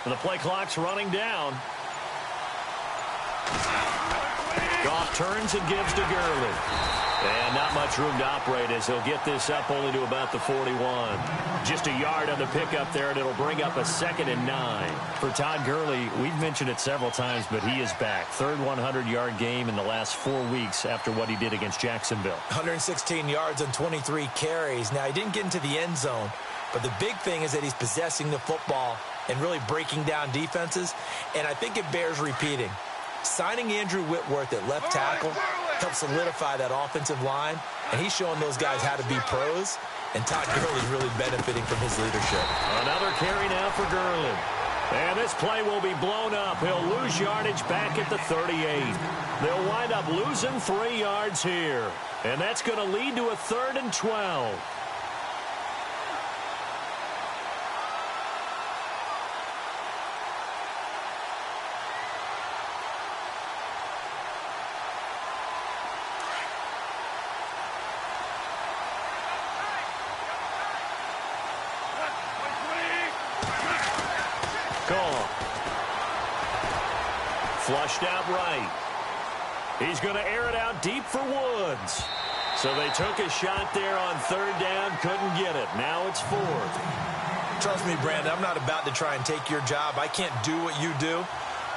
The play clock's running down. Goff turns and gives to Gurley. And not much room to operate as he'll get this up only to about the 41. Just a yard on the pickup there, and it'll bring up a 2nd and 9. For Todd Gurley, we've mentioned it several times, but he is back. Third 100-yard game in the last 4 weeks after what he did against Jacksonville. 116 yards on 23 carries. Now, he didn't get into the end zone, but the big thing is that he's possessing the football and really breaking down defenses, and I think it bears repeating. Signing Andrew Whitworth at left tackle helps solidify that offensive line, and he's showing those guys how to be pros, and Todd Gurley's really benefiting from his leadership. Another carry now for Gurley. And this play will be blown up. He'll lose yardage back at the 38. They'll wind up losing 3 yards here, and that's going to lead to a 3rd and 12. Flushed out right. He's going to air it out deep for Woods. So they took a shot there on 3rd down, couldn't get it. Now it's 4th. Trust me, Brandon, I'm not about to try and take your job. I can't do what you do.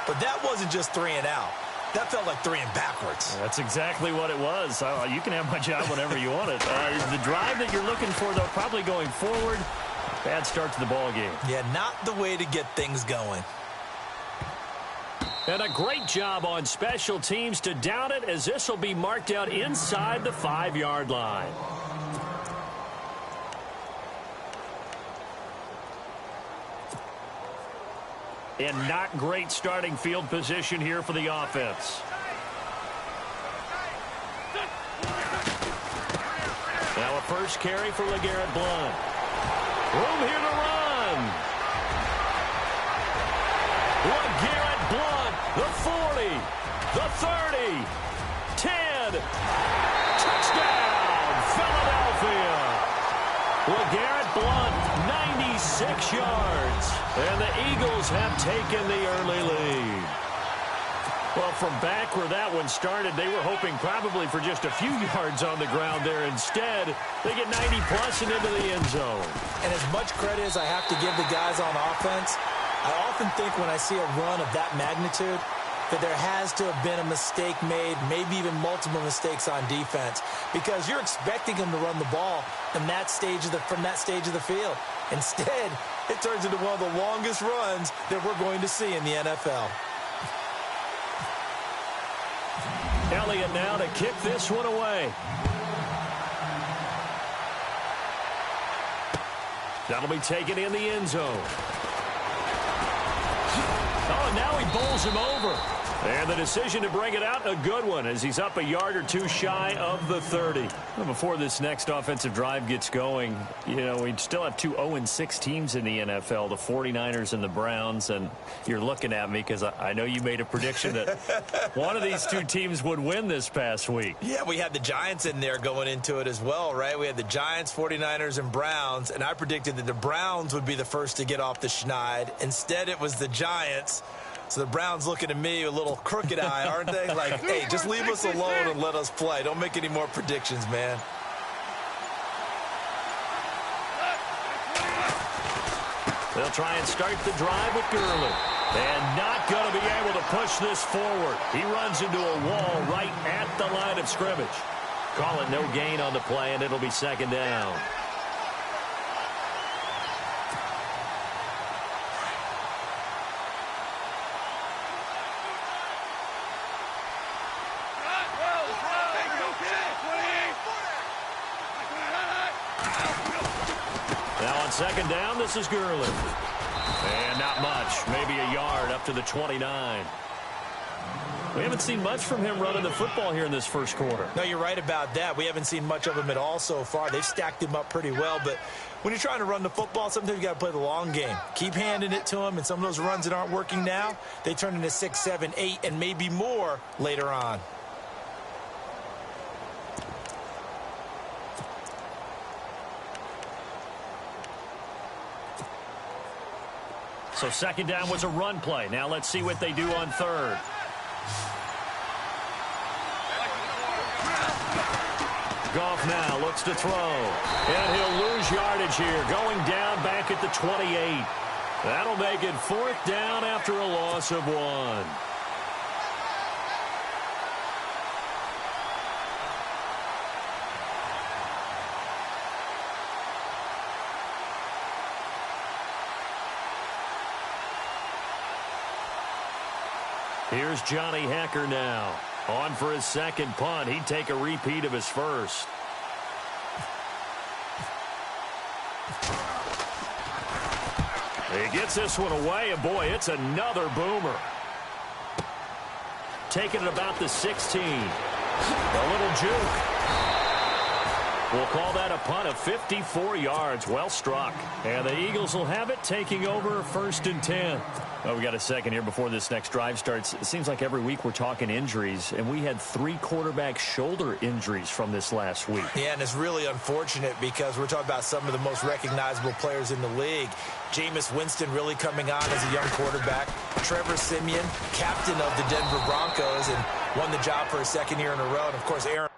But that wasn't just 3 and out. That felt like 3 and backwards. That's exactly what it was. You can have my job whenever you want it. The drive that you're looking for, though, probably going forward. Bad start to the ball game. Yeah, not the way to get things going. And a great job on special teams to down it, as this will be marked out inside the 5-yard line. And not great starting field position here for the offense. Now a first carry for LeGarrette Blount. Room here to run. LeGarrette Blount, the 40, the 30, 10. Touchdown, Philadelphia. LeGarrette Blount, 96 yards. And the Eagles have taken the early lead. Well, from back where that one started, they were hoping probably for just a few yards on the ground there. Instead, they get 90-plus and into the end zone. And as much credit as I have to give the guys on offense, I often think when I see a run of that magnitude that there has to have been a mistake made, maybe even multiple mistakes on defense, because you're expecting them to run the ball from that stage of the field. Instead, it turns into one of the longest runs that we're going to see in the NFL. Elliott now to kick this one away. That'll be taken in the end zone. Oh, and now he bowls him over. And the decision to bring it out, a good one, as he's up a yard or two shy of the 30. Well, before this next offensive drive gets going, you know, we still have two 0-6 teams in the NFL, the 49ers and the Browns, and you're looking at me because I know you made a prediction that one of these two teams would win this past week. Yeah, we had the Giants in there going into it as well, right? We had the Giants, 49ers, and Browns, and I predicted that the Browns would be the first to get off the schneid. Instead, it was the Giants. So the Browns looking at me a little crooked eye, aren't they? Like, hey, just leave us alone and let us play. Don't make any more predictions, man. They'll try and start the drive with Gurley. And not going to be able to push this forward. He runs into a wall right at the line of scrimmage. Call it no gain on the play, and it'll be second down. Second down, this is Gurley. And not much, maybe a yard up to the 29. We haven't seen much from him running the football here in this first quarter. No, you're right about that. We haven't seen much of him at all so far. They've stacked him up pretty well, but when you're trying to run the football, sometimes you got to play the long game. Keep handing it to him, and some of those runs that aren't working now, they turn into 6, 7, 8, and maybe more later on. So second down was a run play. Now let's see what they do on third. Goff now looks to throw. And he'll lose yardage here. Going down back at the 28. That'll make it fourth down after a loss of 1. Here's Johnny Hacker now. On for his second punt. He'd take a repeat of his first. He gets this one away, and boy, it's another boomer. Taking it about the 16. A little juke. We'll call that a punt of 54 yards. Well struck. And the Eagles will have it, taking over 1st and 10. Well, we got a second here before this next drive starts. It seems like every week we're talking injuries, and we had 3 quarterback shoulder injuries from this last week. Yeah, and it's really unfortunate because we're talking about some of the most recognizable players in the league. Jameis Winston really coming on as a young quarterback. Trevor Siemian, captain of the Denver Broncos, and won the job for a second year in a row. And, of course, Aaron